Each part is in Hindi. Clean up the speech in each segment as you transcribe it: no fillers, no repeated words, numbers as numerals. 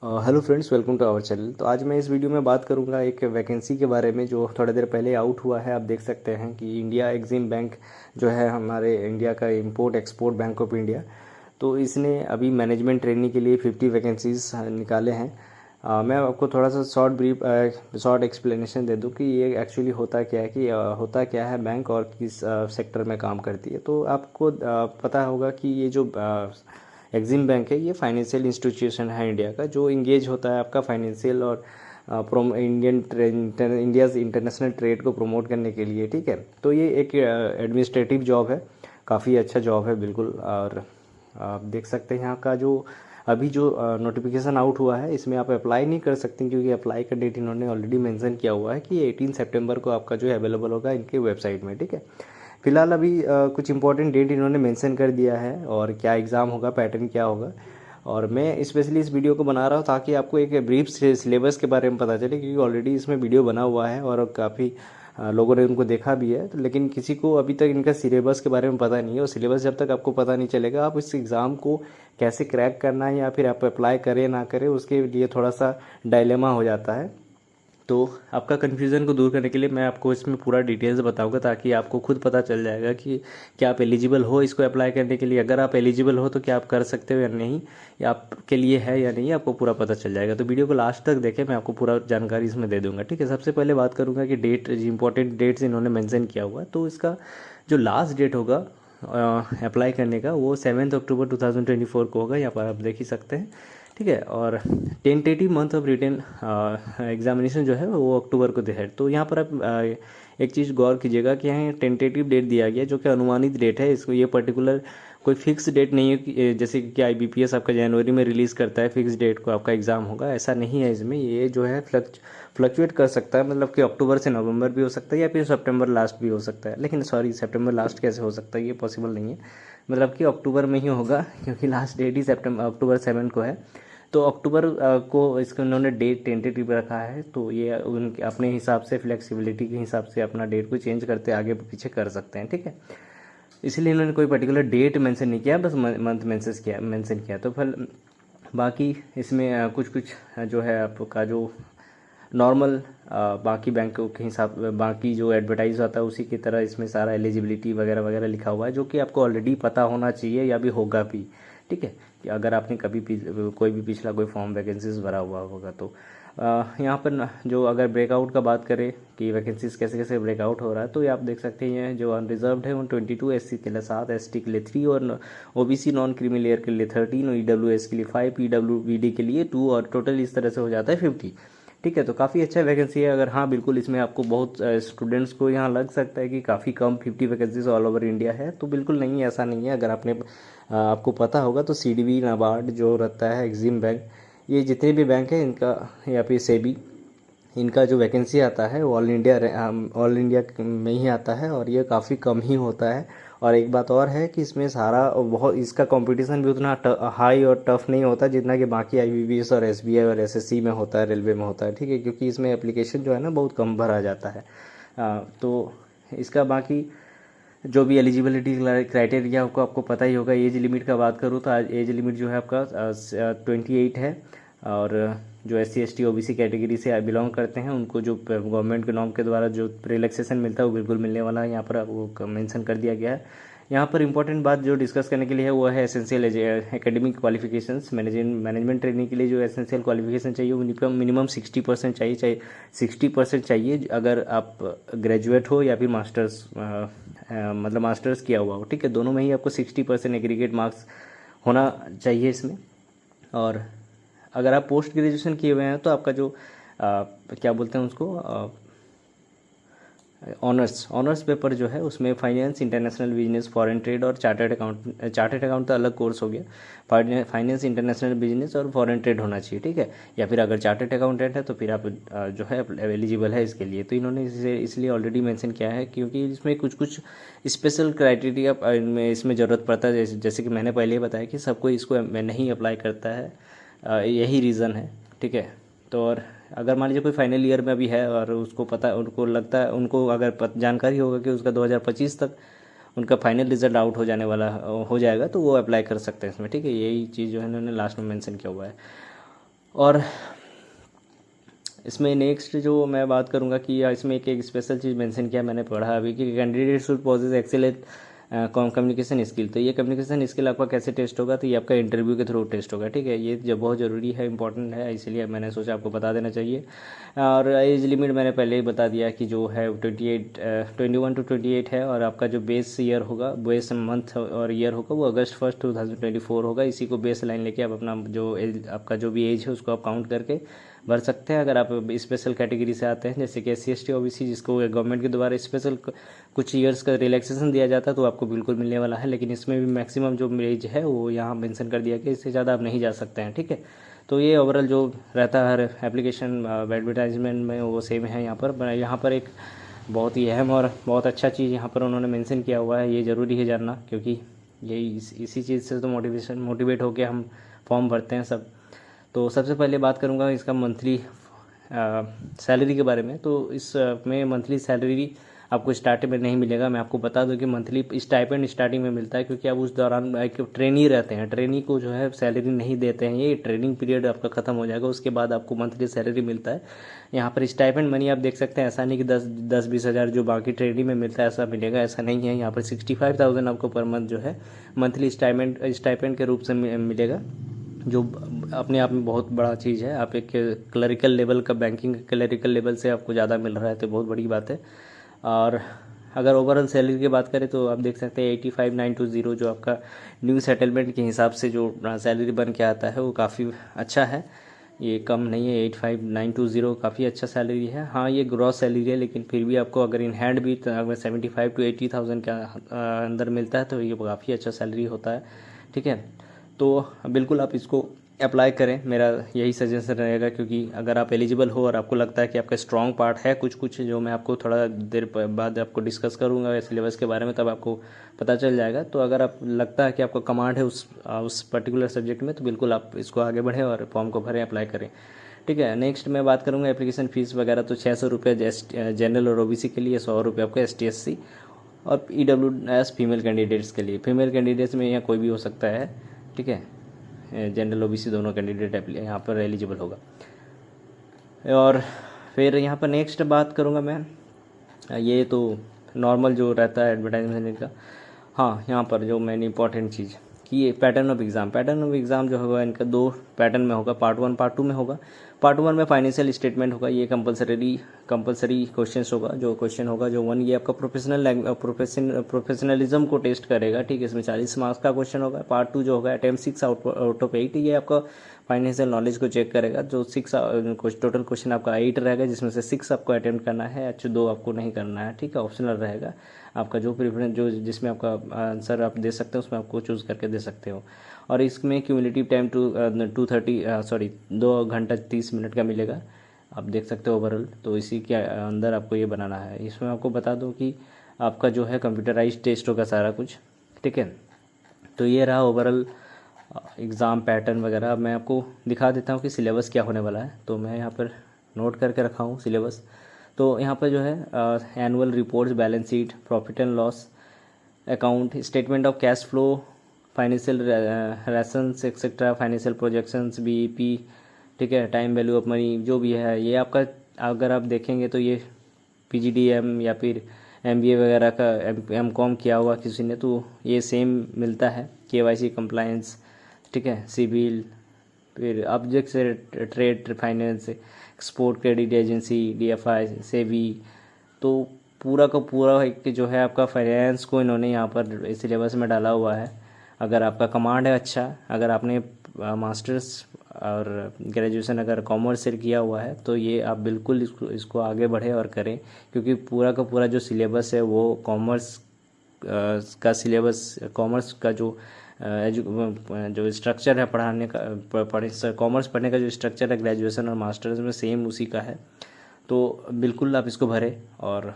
Hello friends, welcome to our channel. तो आज मैं इस वीडियो में बात करूंगा एक वैकेंसी के बारे में जो थोड़ी देर पहले आउट हुआ है। आप देख सकते हैं कि इंडिया एग्जिम बैंक जो है हमारे इंडिया का import export bank of India, तो इसने अभी मैनेजमेंट ट्रेनिंग के लिए 50 वैकेंसीज निकाले हैं। मैं आपको थोड़ा सा शॉर्ट एक्सप्लेनेशन दे दूं कि ये एक्चुअली होता क्या है होता क्या है बैंक और किस सेक्टर में काम करती है। तो आपको पता होगा कि ये जो एग्जिम बैंक है ये फाइनेंशियल इंस्टीट्यूशन है इंडिया का, जो इंगेज होता है आपका फाइनेंशियल और इंडियाज़ इंटरनेशनल ट्रेड को प्रमोट करने के लिए। ठीक है, तो ये एक एडमिनिस्ट्रेटिव जॉब है, काफ़ी अच्छा जॉब है बिल्कुल। और आप देख सकते हैं यहाँ का जो अभी जो नोटिफिकेशन आउट हुआ है इसमें आप अप्लाई नहीं कर सकते, क्योंकि अप्लाई का डेट इन्होंने ऑलरेडी मेंशन किया हुआ है कि 18 सितंबर को आपका जो है अवेलेबल होगा इनके वेबसाइट में। ठीक है, फिलहाल अभी कुछ इंपॉर्टेंट डेट इन्होंने मेंशन कर दिया है और क्या एग्ज़ाम होगा, पैटर्न क्या होगा। और मैं स्पेशली इस वीडियो को बना रहा हूँ ताकि आपको एक ब्रीफ सिलेबस के बारे में पता चले, क्योंकि ऑलरेडी इसमें वीडियो बना हुआ है और काफ़ी लोगों ने उनको देखा भी है। तो लेकिन किसी को अभी तक इनका सिलेबस के बारे में पता नहीं है, और सिलेबस जब तक आपको पता नहीं चलेगा आप इस एग्ज़ाम को कैसे क्रैक करना है या फिर आप अप्लाई करें ना करें, उसके लिए थोड़ा सा डायलेमा हो जाता है। तो आपका कन्फ्यूज़न को दूर करने के लिए मैं आपको इसमें पूरा डिटेल्स बताऊंगा, ताकि आपको खुद पता चल जाएगा कि क्या आप एलिजिबल हो इसको अप्लाई करने के लिए। अगर आप एलिजिबल हो तो क्या आप कर सकते हो या नहीं, या आपके लिए है या नहीं, आपको पूरा पता चल जाएगा। तो वीडियो को लास्ट तक देखें, मैं आपको पूरा जानकारी इसमें दे दूंगा। ठीक है, सबसे पहले बात करूँगा कि डेट, इंपॉर्टेंट डेट्स इन्होंने मैंसन किया हुआ है। तो इसका जो लास्ट डेट होगा अप्लाई करने का वो 7 अक्टूबर 2024 को होगा, यहाँ पर आप देख ही सकते हैं। ठीक है, और tentative month of written examination जो है वो अक्टूबर को है। तो यहाँ पर आप एक चीज़ गौर कीजिएगा कि यहाँ टेंटेटिव डेट दिया गया जो कि अनुमानित डेट है। इसको ये पर्टिकुलर कोई फिक्स डेट नहीं है कि जैसे कि IBPS आपका जनवरी में रिलीज़ करता है फिक्स डेट को आपका एग्ज़ाम होगा, ऐसा नहीं है इसमें। ये जो है फ्लक्चुएट कर सकता है, मतलब कि अक्टूबर से नवंबर भी हो सकता है या फिर सितंबर लास्ट भी हो सकता है। लेकिन सॉरी, सितंबर लास्ट कैसे हो सकता है, ये पॉसिबल नहीं है। मतलब कि अक्टूबर में ही होगा, क्योंकि लास्ट डेट ही अक्टूबर 7 को है। तो अक्टूबर को इसको उन्होंने डेट टेंटेटिव रखा है। तो ये उनके अपने हिसाब से फ्लेक्सिबिलिटी के हिसाब से अपना डेट को चेंज करते आगे पीछे कर सकते हैं। ठीक है, इसलिए इन्होंने कोई पर्टिकुलर डेट मेंशन नहीं किया, बस मंथ मेंशन किया। तो फिर बाकी इसमें कुछ कुछ जो है आपका जो नॉर्मल बाकी बैंकों के हिसाब, बाकी जो एडवर्टाइज होता है उसी की तरह इसमें सारा एलिजिबिलिटी वगैरह वगैरह लिखा हुआ है, जो कि आपको ऑलरेडी पता होना चाहिए या भी होगा भी। ठीक है, कि अगर आपने कभी कोई भी पिछला कोई फॉर्म वैकेंसीज भरा हुआ होगा तो यहाँ पर जो अगर ब्रेकआउट का बात करें कि वैकेंसीज कैसे कैसे ब्रेकआउट हो रहा है, तो ये आप देख सकते हैं जो अनरिजर्व्ड है वो 22, SC के लिए 7, ST के लिए 3 और OBC नॉन क्रीमी लेयर के लिए 13 और EWS के लिए 5, PWBD के लिए 2 और टोटल इस तरह से हो जाता है 50। ठीक है, तो काफ़ी अच्छा वैकेंसी है। अगर हाँ बिल्कुल इसमें आपको बहुत स्टूडेंट्स को यहाँ लग सकता है कि काफ़ी कम 50 वैकेंसीज ऑल ओवर इंडिया है, तो बिल्कुल नहीं, ऐसा नहीं है। अगर आपको पता होगा तो CDB, नाबार्ड जो रहता है, एग्जिम बैंक, ये जितने भी बैंक हैं इनका, या फिर सेबी, इनका जो वैकेंसी आता है वो ऑल इंडिया में ही आता है और ये काफ़ी कम ही होता है। और एक बात और है कि इसमें सारा बहुत इसका कंपटीशन भी उतना हाई और टफ नहीं होता जितना कि बाकी IBPS और SBI और SSC में होता है, रेलवे में होता है। ठीक है, क्योंकि इसमें एप्लीकेशन जो है ना बहुत कम भरा जाता है। तो इसका बाकी जो भी एलिजिबिलिटी क्राइटेरिया आपको पता ही होगा। एज लिमिट का बात करूँ तो आज एज लिमिट जो है आपका 28 है। और जो SC ST OBC कैटेगरी से बिलोंग करते हैं उनको जो गवर्नमेंट के नॉर्म के द्वारा जो रिलैक्सेशन मिलता है वो बिल्कुल मिलने वाला है, यहाँ पर वो मेंशन कर दिया गया है। यहाँ पर इंपॉर्टेंट बात जो डिस्कस करने के लिए है वो है essential academic qualifications. Management training के लिए जो एसेंशियल क्वालिफिकेशन चाहिए वो मिनिमम 60% चाहिए 60% चाहिए, अगर आप ग्रेजुएट हो या फिर मास्टर्स मतलब मास्टर्स किया हुआ हो। ठीक है, दोनों में ही आपको 60% एग्रीगेट मार्क्स होना चाहिए इसमें। और अगर आप पोस्ट ग्रेजुएशन किए हुए हैं तो आपका जो क्या बोलते हैं उसको, ऑनर्स पेपर जो है उसमें finance, international business, foreign trade और चार्टर्ड अकाउंट तो अलग कोर्स हो गया। फाइनेंस, इंटरनेशनल बिजनेस और फॉरेन ट्रेड होना चाहिए। ठीक है, या फिर अगर चार्टर्ड अकाउंटेंट है तो फिर आप जो है एलिजिबल है इसके लिए। तो इन्होंने इसे इसलिए ऑलरेडी मेंशन किया है क्योंकि इसमें कुछ कुछ स्पेशल क्राइटेरिया इसमें ज़रूरत पड़ता है। जैसे कि मैंने पहले ही बताया कि सबको इसको नहीं अप्लाई करता है, यही रीज़न है। ठीक है, तो और अगर मान लीजिए कोई फाइनल ईयर में भी है और उसको पता, उनको लगता है, उनको अगर जानकारी होगा कि उसका 2025 तक उनका फाइनल रिजल्ट आउट हो जाएगा तो वो अप्लाई कर सकते हैं इसमें। ठीक है, यही चीज़ जो है इन्होंने लास्ट में मेंशन किया हुआ है। और इसमें नेक्स्ट जो मैं बात करूंगा कि इसमें एक स्पेशल चीज़ मेंशन किया मैंने पढ़ा अभी कि candidate should possess excellent communication skill. तो ये कम्युनिकेशन स्किल आपका कैसे टेस्ट होगा, तो ये आपका इंटरव्यू के थ्रू टेस्ट होगा, ठीक है। ये जो बहुत ज़रूरी है, इंपॉर्टेंट है, इसलिए मैंने सोचा आपको बता देना चाहिए। और एज लिमिट मैंने पहले ही बता दिया कि जो है 21 to 28 है, और आपका जो बेस ईयर होगा, बेस मंथ और ईयर होगा वो अगस्त 1 2024 होगा। इसी को बेस लाइन लेके आप अपना जो एज, आपका जो भी एज है उसको आप काउंट करके भर सकते हैं। अगर आप स्पेशल कैटेगरी से आते हैं जैसे कि SC ST OBC, जिसको गवर्नमेंट के द्वारा स्पेशल कुछ ईयर्स का रिलैक्सेशन दिया जाता है, तो आपको बिल्कुल मिलने वाला है। लेकिन इसमें भी मैक्सिमम जो एज है वो यहाँ मेंशन कर दिया कि इससे ज़्यादा आप नहीं जा सकते हैं, ठीक है। तो ये ओवरऑल जो रहता है हर एप्लीकेशन एडवर्टाइजमेंट में वो सेम है। यहाँ पर एक बहुत ही अहम और बहुत अच्छा चीज़ यहाँ पर उन्होंने मेंशन किया हुआ है, ये ज़रूरी है जानना, क्योंकि यही इसी चीज़ से तो मोटिवेट होकर हम फॉर्म भरते हैं सब। तो सबसे पहले बात करूँगा इसका मंथली सैलरी के बारे में। तो इसमें मंथली सैलरी आपको स्टार्टिंग में नहीं मिलेगा। मैं आपको बता दूं कि मंथली स्टाइपेंड स्टार्टिंग में मिलता है, क्योंकि आप उस दौरान एक ट्रेनी रहते हैं, ट्रेनी को जो है सैलरी नहीं देते हैं। ये ट्रेनिंग पीरियड आपका ख़त्म हो जाएगा, उसके बाद आपको मंथली सैलरी मिलता है। यहाँ पर स्टाइपेंड मनी आप देख सकते हैं, ऐसा नहीं कि 10-20 हज़ार जो बाकी ट्रेनिंग में मिलता है ऐसा मिलेगा, ऐसा नहीं है। यहाँ पर 65,000 आपको पर मंथ जो है मंथली स्टाइपेंड के रूप से मिलेगा, जो अपने आप में बहुत बड़ा चीज़ है। आप एक क्लरिकल लेवल का, बैंकिंग क्लरिकल लेवल से आपको ज़्यादा मिल रहा है, तो बहुत बड़ी बात है। और अगर ओवरऑल सैलरी की बात करें तो आप देख सकते हैं 85,920 जो आपका न्यू सेटलमेंट के हिसाब से जो सैलरी बन के आता है वो काफ़ी अच्छा है, ये कम नहीं है। 85,920 काफ़ी अच्छा सैलरी है। हाँ, ये ग्रॉस सैलरी है, लेकिन फिर भी आपको अगर इन हैंड भी अगर 75 to 80,000 के अंदर मिलता है तो ये काफ़ी अच्छा सैलरी होता है, ठीक है। तो बिल्कुल आप इसको अप्लाई करें, मेरा यही सजेशन रहेगा, क्योंकि अगर आप एलिजिबल हो और आपको लगता है कि आपका स्ट्रॉन्ग पार्ट है कुछ जो मैं आपको थोड़ा देर बाद आपको डिस्कस करूंगा सिलेबस के बारे में, तब आपको पता चल जाएगा। तो अगर आप लगता है कि आपको कमांड है उस पर्टिकुलर सब्जेक्ट में, तो बिल्कुल आप इसको आगे बढ़ें और फॉर्म को भरें, अप्लाई करें, ठीक है। नेक्स्ट मैं बात करूँगा एप्लीकेशन फ़ीस वगैरह। तो 600 रुपये जनरल और OBC के लिए, 100 रुपये आपको ST SC और EWS फीमेल कैंडिडेट्स के लिए। फीमेल कैंडिडेट्स में यहाँ कोई भी हो सकता है, ठीक है। जनरल OBC दोनों कैंडिडेट यहाँ पर एलिजिबल होगा। और फिर यहाँ पर नेक्स्ट बात करूँगा मैं, ये तो नॉर्मल जो रहता है एडवर्टाइजमेंट का। हाँ, यहाँ पर जो मेन इंपॉर्टेंट चीज़ कि ये पैटर्न ऑफ एग्ज़ाम जो होगा इनका 2 पैटर्न में होगा, पार्ट 1 पार्ट 2 में होगा। पार्ट 1 में फाइनेंशियल स्टेटमेंट होगा, ये कंपलसरी क्वेश्चंस होगा। जो क्वेश्चन होगा जो 1, ये आपका प्रोफेशनलिज्म को टेस्ट करेगा, ठीक है। इसमें 40 मार्क्स का क्वेश्चन होगा। पार्ट 2 जो होगा अटेम्प्ट 6 आउट ऑफ 8, ये आपका फाइनेंशियल नॉलेज को चेक करेगा। जो 6 टोटल क्वेश्चन आपका 8 रहेगा, जिसमें से 6 आपको अटेम्प्ट करना है, 2 आपको नहीं करना है, ठीक है, ऑप्शनल रहेगा। आपका जो प्रेफरेंस जो जिसमें आपका आंसर आप दे सकते हो उसमें आपको चूज़ करके दे सकते हो। और इसमें क्यूमुलेटिव टाइम 2 घंटा 30 मिनट का मिलेगा, आप देख सकते हो ओवरऑल। तो इसी के अंदर आपको ये बनाना है। इसमें आपको बता दूं कि आपका जो है कंप्यूटराइज टेस्ट होगा सारा कुछ, ठीक है। तो ये रहा ओवरऑल एग्ज़ाम पैटर्न वगैरह। अब मैं आपको दिखा देता हूँ कि सिलेबस क्या होने वाला है। तो मैं यहाँ पर नोट करके रखा हूँ सिलेबस। तो यहाँ पर जो है annual reports, balance sheet, profit and loss account, statement of cash flow, financial ratios etcetera, financial projections, BEP, ठीक है, टाइम वैल्यू ऑफ मनी, जो भी है ये आपका अगर आप देखेंगे तो ये PGDM या फिर MBA वगैरह का MCOM किया हुआ किसी ने, तो ये सेम मिलता है। KYC कंप्लायंस, ठीक है, सिविल, फिर ऑब्जेक्ट से trade finance, export credit agency, DFI, SEBI. तो पूरा का पूरा एक जो है आपका फाइनेंस को इन्होंने यहाँ पर सिलेबस में डाला हुआ है। अगर आपका कमांड है अच्छा, अगर आपने मास्टर्स और ग्रेजुएशन अगर कॉमर्स से किया हुआ है, तो ये आप बिल्कुल इसको आगे बढ़े और करें, क्योंकि पूरा का पूरा जो सिलेबस है वो कॉमर्स का सिलेबस, कॉमर्स का जो स्ट्रक्चर है पढ़ाने का, कॉमर्स पढ़ने का जो स्ट्रक्चर है ग्रेजुएशन और मास्टर्स में सेम उसी का है। तो बिल्कुल आप इसको भरें। और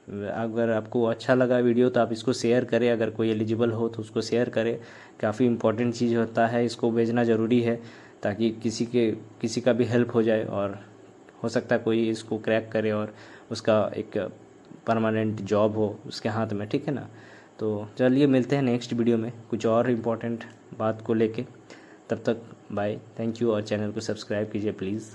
अगर आपको अच्छा लगा वीडियो तो आप इसको शेयर करें, अगर कोई एलिजिबल हो तो उसको शेयर करें। काफ़ी इंपॉर्टेंट चीज़ होता है, इसको भेजना ज़रूरी है ताकि किसी का भी हेल्प हो जाए, और हो सकता है कोई इसको क्रैक करे और उसका एक परमानेंट जॉब हो उसके हाथ में, ठीक है ना। तो चलिए मिलते हैं नेक्स्ट वीडियो में कुछ और इम्पोर्टेंट बात को लेके। तब तक बाय, थैंक यू, और चैनल को सब्सक्राइब कीजिए प्लीज़।